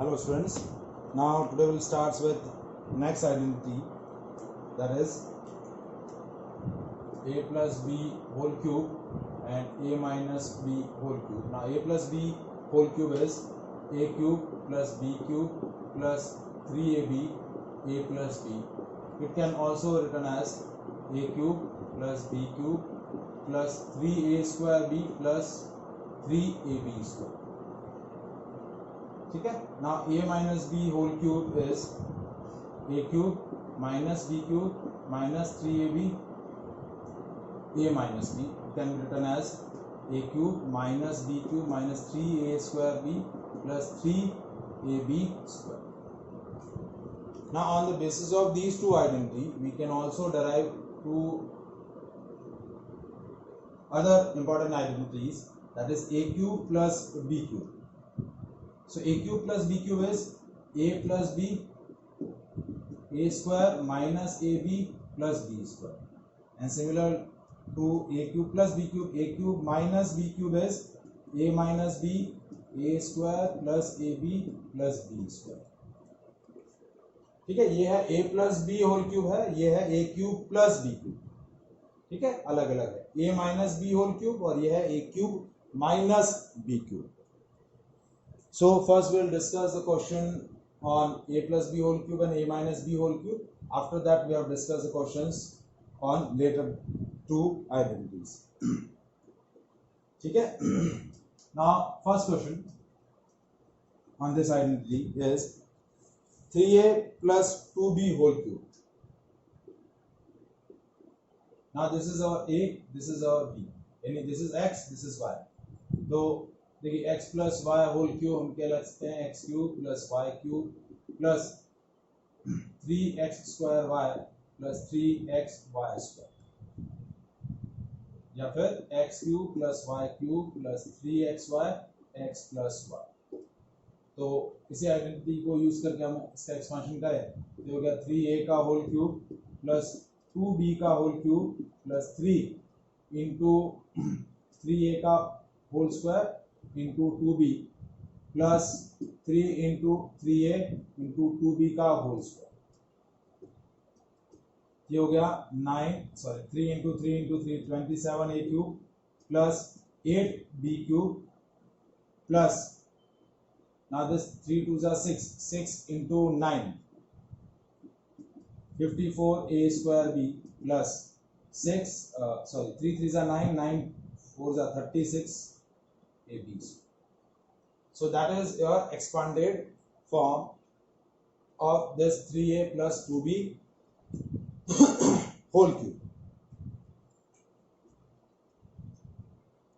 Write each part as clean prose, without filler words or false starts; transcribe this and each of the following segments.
Hello students, now today we'll start with next identity, that is a plus b whole cube and a minus b whole cube. Now a plus b whole cube is a cube plus b cube plus 3ab a plus b. It can also written as a cube plus b cube plus 3a square b plus 3ab square. ठीक है. Now a minus b whole cube is a cube minus b cube minus 3ab a minus b. It can be written as a cube minus b cube minus 3a square b plus 3ab square. Now on the basis of these two identity, we can also derive two other important identities, that is a cube plus b cube. So a cube plus b cube is a plus b a square minus ab plus b square, and similar to a cube plus b cube, a cube minus b cube is a minus b a square plus ab plus b square. ठीक है, ये है a plus b whole cube है, ये है a cube plus b cube. ठीक है, अलग अलग है a minus b whole cube और ये है a cube minus b cube. So first we'll discuss the question on a plus b whole cube and a minus b whole cube. After that we have discussed the questions on later two identities. ठीक है. Now first question on this identity is 3a plus 2b whole cube. Now this is our a, this is our b, यानी this is x, this is y. तो देखिए x plus y whole cube हम क्या लिख सकते हैं, x cube plus y cube plus 3x square y plus 3x y square, या फिर x cube plus y cube plus 3x y x plus y. तो इसी आइडेंटिटी को यूज करके हम इसका एक्सपेंशन करें तो हो गया 3a का होल क्यूब प्लस 2b का whole cube plus 3 into 3a का whole square into 2b plus 3 into 3a into 2b का होल स्क्वायर. ये हो गया 3 into 3 into 3 27a cube plus 8b cube plus now this 3 2s are 6 into 9 54a square b plus 3 3s are 9 9 4s are 36 ab. So that is your expanded form of this 3a plus 2b whole cube.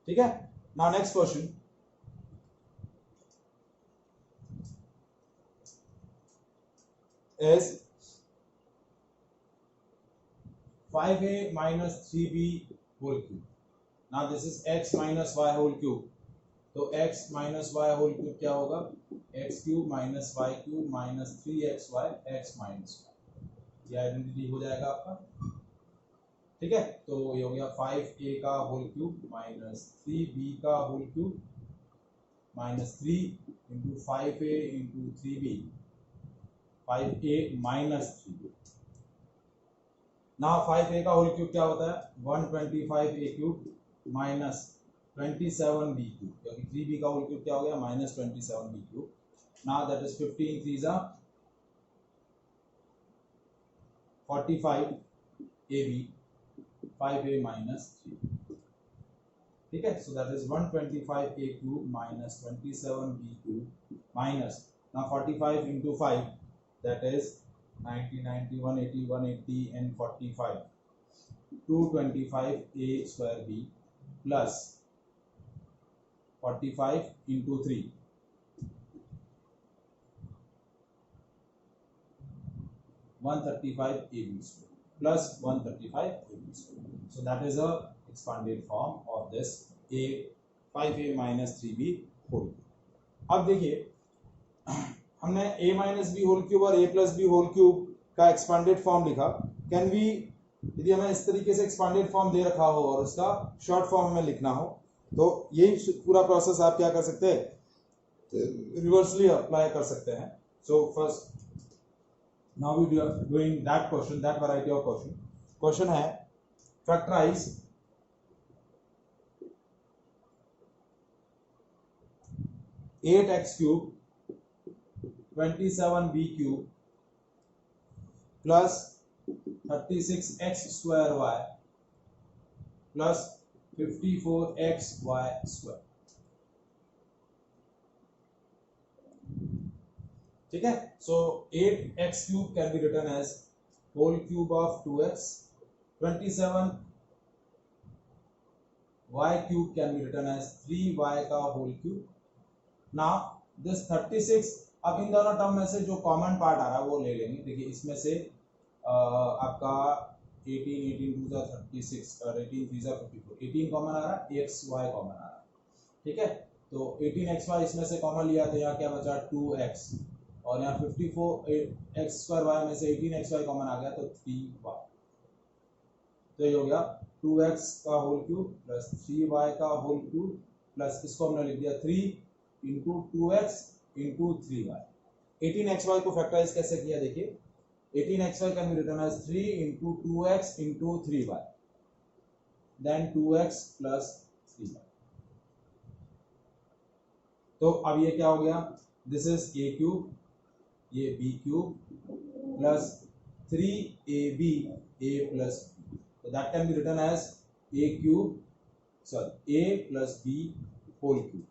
ठीक है. Now next question is 5a minus 3b whole cube. Now this is x minus y whole cube. तो x minus y whole cube क्या होगा, x cube minus y cube minus 3xy x minus y. ये identity हो जाएगा आपका. ठीक है, तो ये हो गया 5a का होल क्यूब माइनस 3b का whole cube minus 3 into 5a into 3b 5a minus 3b. ना 5a का होल क्यूब क्या होता है 125a cube minus 27b cube, क्योंकि 3b का होल क्यूब क्या हो गया minus 27b cube. Now that is 15 3s are 45ab 5a minus 3. ठीक है, so that is 125a cube minus 27b cube minus now 45 into 5 that is 90 90 180 180 and 45 225a square b plus 45 into 3 135 ab square plus 135 ab square. So that is a expanded form of this a 5a minus 3b whole. अब देखिए हमने a minus b whole cube और a plus b whole cube का expanded form लिखा. Can we, यदि हमें इस तरीके से expanded form दे रखा हो और उसका short form में लिखना हो तो यही पूरा प्रोसेस आप क्या कर सकते हैं, रिवर्सली अप्लाई कर सकते हैं. So first now we are doing that question, that variety of question है factorize 8x cube 27b cube plus 36x square y plus 54x y square. ठीक है. सो 8x cube can be written as whole cube of 2x. 27y cube can be written as 3y का whole cube. Now this 36, अब इन दोनों term में से जो common part आ रहा है वो ले लेंगे. देखिए इसमें से आपका 18 2 जा 36 और 18 3 जा 54, 18 कॉमन आ रहा है, xy कॉमन आ रहा है. ठीक है. तो 18xy इसमें से कॉमन लिया तो यहाँ क्या बचा 2x और यहाँ 54x स्क्वायर y में से 18xy कॉमन आ गया तो 3y. तो ये हो गया 2x का होल क्यूब प्लस 3y का होल क्यूब प्लस इसको हमने लिख दिया 3 into 2x into 3y. 18xy को फैक्टराइज कैसे किया देखिए. 18xy can be written as 3 into 2x into 3y then 2x plus 3y. तो अब ये क्या हो गया, दिस इज a क्यूब, ये b cube plus 3ab a plus b. तो that can be written as a cube sorry a plus b whole cube.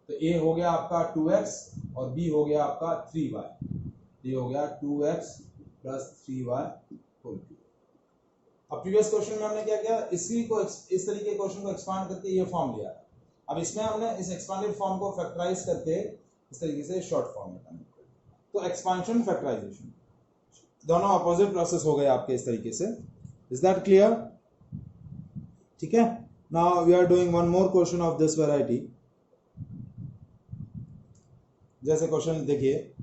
तो a हो गया आपका 2x और b हो गया आपका 3y. ये हो गया 2x plus 3y whole cube. अब प्रीवियस क्वेश्चन में हमने क्या किया, इसी को इस तरीके के क्वेश्चन को एक्सपांड करके ये फॉर्म लिया. अब इसमें हमने इस एक्सपांडेड फॉर्म को फैक्टराइज करके इस तरीके से शॉर्ट फॉर्म में करना. तो एक्सपांशन फैक्टराइजेशन दोनों अपोजिट प्रोसेस हो गए आपके इस तरीके से. Is that clear? ठीक है. Now we are doing one more question of this variety. जैसे क्वेश्चन देखिए,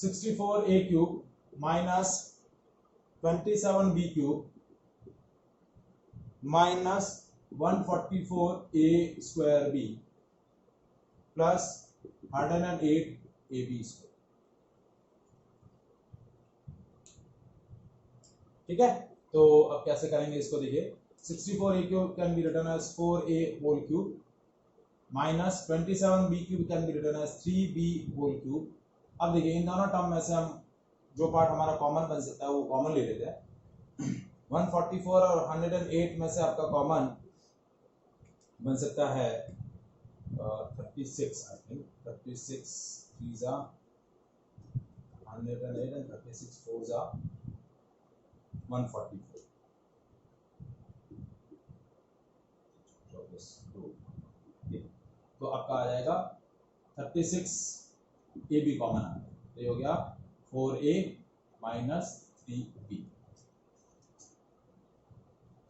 (64a cube minus 27b cube minus 144a square b plus 108ab square. ठीक है. तो अब कैसे करेंगे इसको देखिए. 64a cube can be written as 4a whole cube minus 27b cube can be written as 3b whole cube. अब देखिए इन दोनों टर्म में से हम जो पार्ट हमारा कॉमन बन सकता है वो कॉमन ले लेते हैं. 144 और 108 में से आपका कॉमन बन सकता है 36. आई थिंक 36 3 जा 108 एंड 36 4 जा 144. तो आपका आ जाएगा 36 ए बी कॉमन आ गया. तो ये हो गया 4a माइनस 3b.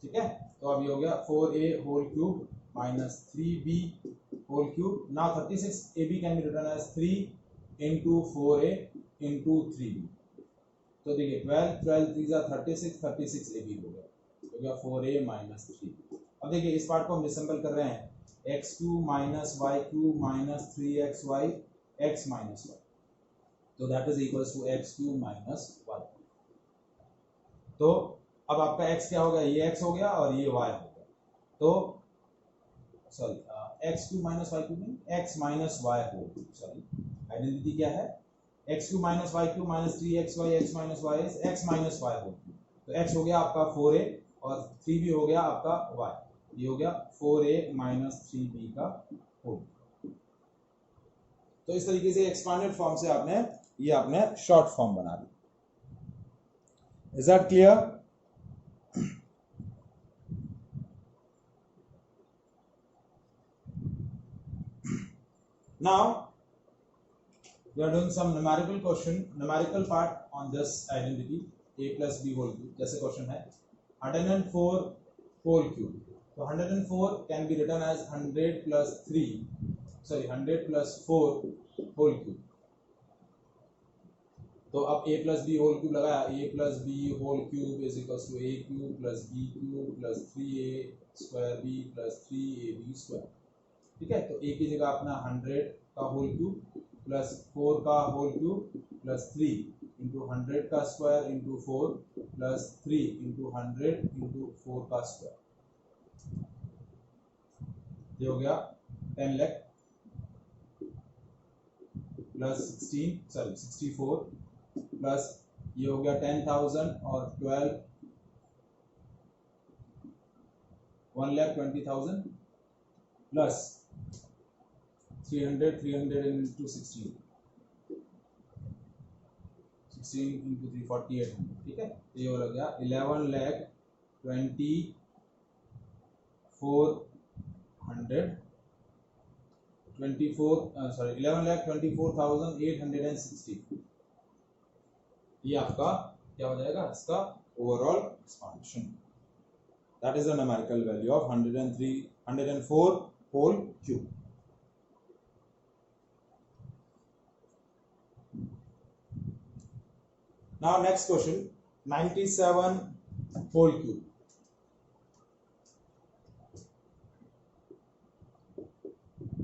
ठीक है. तो अब ये हो गया 4a whole cube minus 3b whole cube. Now 36ab can be written as 3 into 4a into 3b. तो देखिए 12 3 जा 36 36ab हो गया 4a माइनस 3. अब देखिए इस पार्ट को हम डिसम्बल कर रहे हैं. X cube minus y cube minus 3xy x minus y. तो that is equals to x cube minus y. तो अब आपका x क्या हो गया, ये x हो गया और ये y हो गया. तो sorry x cube minus y cube नहीं, x माइनस वाई हो. सॉरी आइडेंटिटी क्या है, x cube minus y cube minus 3xy x minus y is x minus y हो. तो x हो गया आपका 4a और 3b हो गया आपका y. ये हो गया 4a माइनस 3b का होल. तो इस तरीके से एक्सपांडेड फॉर्म से आपने शॉर्ट फॉर्म बना दी. Is that clear? Now we are doing some numerical question, numerical part on this identity a plus b whole cube. जैसे क्वेश्चन है 104 whole cube. तो 104 can be written as 100 plus 3 sorry 100 plus 4 whole cube. तो अब a plus b whole cube लगाया, a plus b whole cube is equal to a cube plus b cube plus 3a square b plus 3ab square. ठीक है, तो a की जगह अपना 100 का होल क्यूब प्लस 4 का होल क्यूब प्लस 3 इंटू 100 का square into 4 plus 3 into 100 into 4 का स्क्वायर, ये हो गया 10 लाख प्लस 64 प्लस ये हो गया 10,000 और 12 1,20,000 प्लस 300 इंटू 16 इंटू 3 4800। ठीक है, ये हो गया 11,24,860। ये आपका क्या हो जाएगा, इसका overall expansion. That is the numerical value of 104 whole cube. Now next question, 97 whole cube.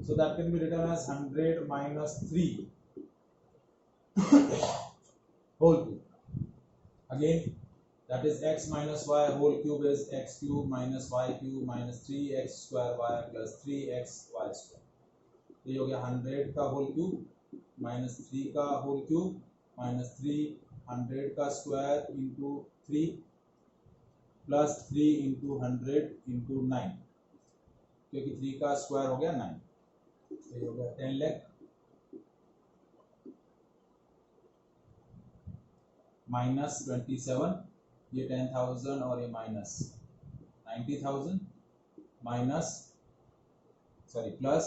So that can be written as 100 minus 3 whole cube. Again, that is x minus y whole cube is x cube minus y cube minus 3x square y plus 3x y square. तो ये हो गया 100 का whole cube minus 3 का whole cube minus 300 का square into 3 plus 3 into 100 into 9, क्योंकि 3 का square हो गया 9, तो ये हो गया 10 लाख माइनस 27, ये 10,000 और ये माइनस 90,000 माइनस प्लस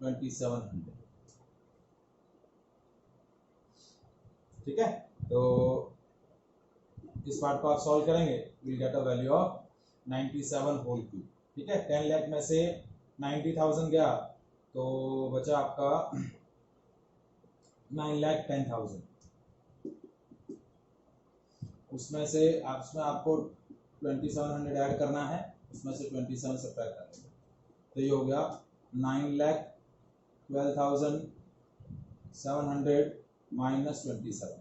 2700। ठीक है, तो इस पार्ट को आप सॉल्व करेंगे, will get a value of 97 whole cube. ठीक है, 10 लाख में से 90,000 गया तो बचा आपका 9,10,000। उसमें आपको 2700 ऐड करना है, उसमें से 27 सब्ट्रैक्ट कर लेंगे, तो ये हो गया 9,12,700 माइनस 27,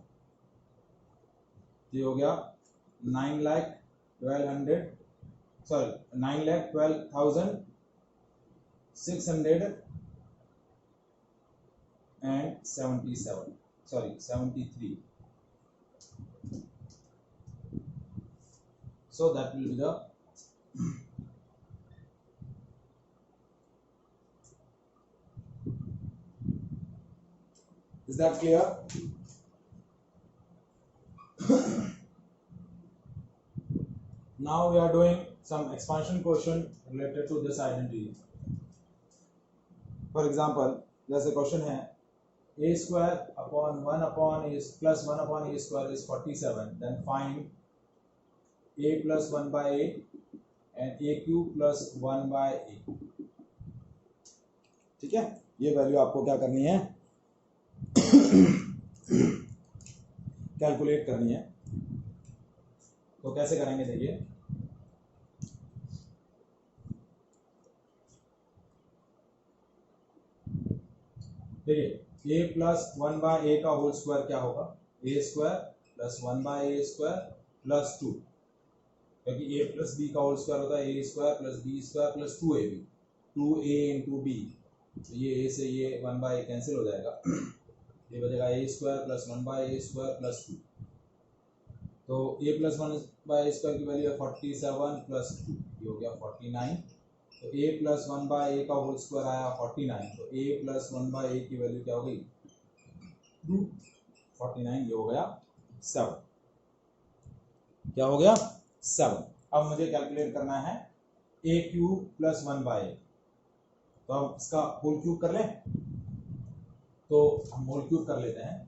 ये हो गया 9,12,677 so that will be the is that clear? Now we are doing some expansion question related to this identity. For example, जैसे क्वेश्चन है a square upon 1 upon a plus 1 upon a square is 47, then find a plus 1 by a and a cube plus 1 by a। ठीक है, ये value आपको क्या करनी है, calculate करनी है। तो कैसे करेंगे, देखिए a प्लस 1 बाय a का होल स्क्वायर क्या होगा, a square plus 1 by a square plus 2, क्योंकि a प्लस b का होल स्क्वायर होता है a square plus b square plus 2ab, 2a into b, तो ये a से ये 1 बाय a कैंसिल हो जाएगा, ये बचेगा a square plus 1 by a square plus 2, तो a plus 1 by a square की वैल्यू है 47 प्लस 2, ये हो गया 49, तो a प्लस 1 बाय a का होल स्क्वायर आया 49, तो a प्लस 1 बाय a की वैल्यू क्या हो गई, रूट 49, ये हो गया 7, क्या हो गया 7। अब मुझे कैलकुलेट करना है a cube plus 1 by a, तो हम इसका होल क्यूब कर लें, तो हम होल क्यूब कर लेते हैं,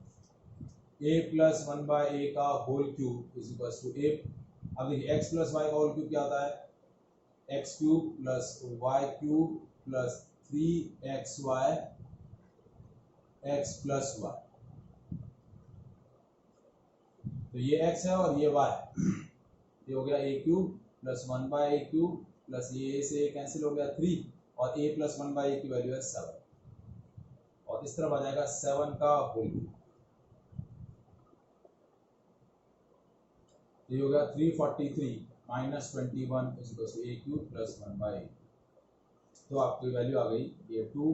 a प्लस 1 बाय a का whole cube is equal to a, अब देखिए x प्लस y का होल क्यूब क्या होता है, x cube plus y cube plus 3xy x plus y, तो ये x है और ये y, ये हो गया a cube plus 1/a cube plus ये से कैंसिल हो गया 3 और a प्लस 1/a की वैल्यू है 7 और इस तरफ आ जाएगा 7 का होल क्यूब। ये हो गया 343 minus 21 is equal to a cube plus 1/a। तो आपकी वैल्यू आ गई ये 2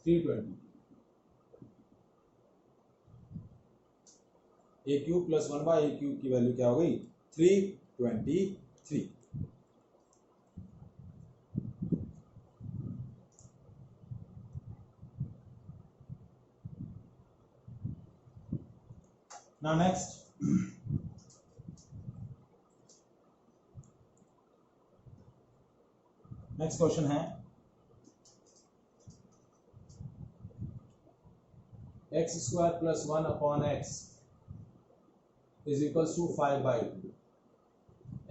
320 a cube plus 1/a cube की वैल्यू क्या हो गई 323। Now next, नेक्स्ट क्वेश्चन है x square plus 1 upon x is equals to 5/2।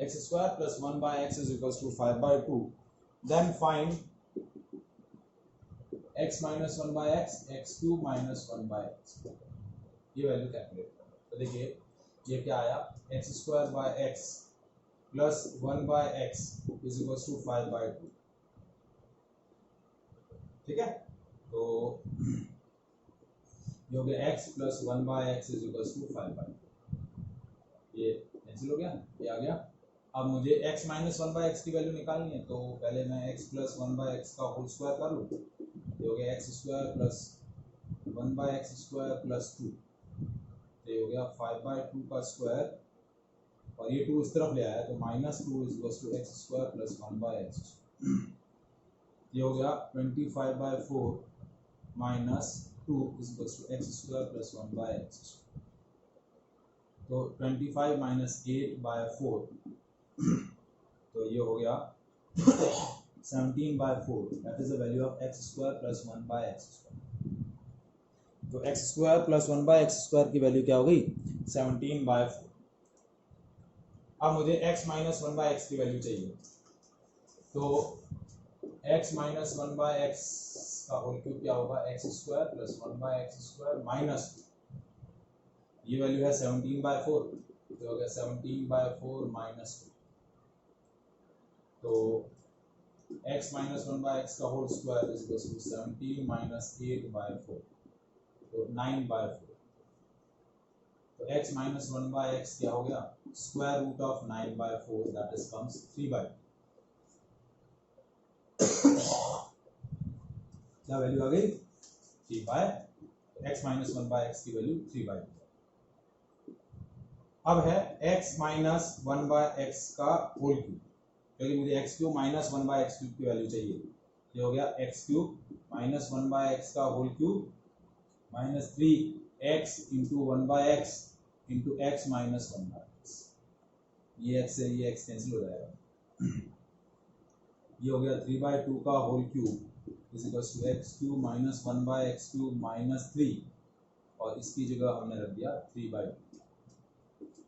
X square plus 1/x is equals to 5/2। Then find x minus 1/x, x cube minus 1/x। ये value calculate करो। तो देखिए ये क्या आया, x square by x plus 1/x is equals to 5/2। ठीक है, तो ये हो गया x plus 1/x is equals to 5/2। ये कैंसिल हो गया, ये आ गया। अब मुझे x माइनस 1/x की वैल्यू निकालनी है, तो पहले मैं x प्लस 1/x का होल स्क्वायर कर लूँ। ये हो गया x square plus 1/x square plus 2। ये हो गया 5/2 का स्क्वायर और ये 2 इस तरफ ले आया तो minus 2 is equals to x square plus 1/x। ये हो गया 25/4 minus 2 is equals to x square plus 1/x। तो 25 माइनस 8/4 तो ये हो गया 17/4। That is the value of x square plus 1/x square. तो x square plus 1/x square की वैल्यू क्या हो गई 17/4। अब मुझे x माइनस 1/x की वैल्यू चाहिए, तो x माइनस 1/x का होल क्यूब क्या होगा x square plus 1/x square minus 2। ये वैल्यू है 17/4, तो हो गया 17/4 माइनस 2। तो x माइनस 1/x का whole square is equal to 17 minus 8/4, तो 9/4। तो x माइनस 1/x क्या हो गया square root of 9/4, that is comes 3/2। क्या वैल्यू आ गई 3/2। x माइनस 1/x की वैल्यू 3/2। अब है x माइनस 1/x का होल क्यूब, क्योंकि मुझे x cube minus 1/x cube की वैल्यू चाहिए। ये हो गया x क्यूब माइनस 1/x का whole cube minus 3x into 1/x into x minus 1/x। ये x से ये x कैंसिल हो जाएगा। ये हो गया 3/2 का whole cube is equal to x cube minus 1/x cube minus 3 और इसकी जगह हमने रख दिया 3/2।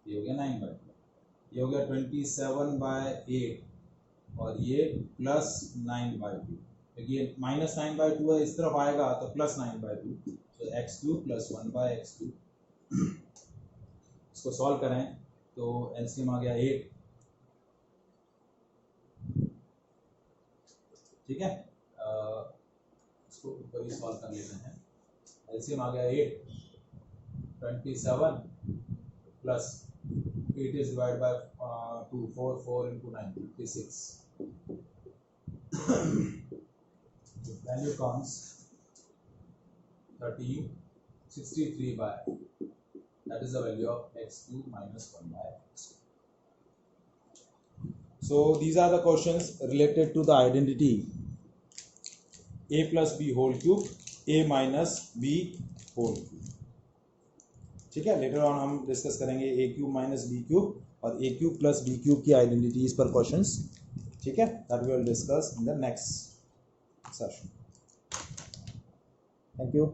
ये हो गया 9/2। ये हो गया 27/8 और ये प्लस 9/2, क्योंकि ये माइनस 9/2 है, इस तरफ आएगा तो प्लस 9/2। तो x cube plus 1/x cube. इसको सॉल्व करें तो एलसीएम आ गया 8। ठीक है, इसको ऊपर ही सॉल्व कर लेते हैं। एलसीएम आ गया 8। 27 plus 8 is divided by 2, 4 into 9, 56. The value comes 1363/. That is the value of x cube minus 1/x. So these are the questions related to the identity a plus b whole cube, a minus b whole cube. ठीक है, later on हम discuss करेंगे a cube minus b cube और a cube plus b cube की identities पर questions. ठीक है, that we will discuss in the next session. Thank you.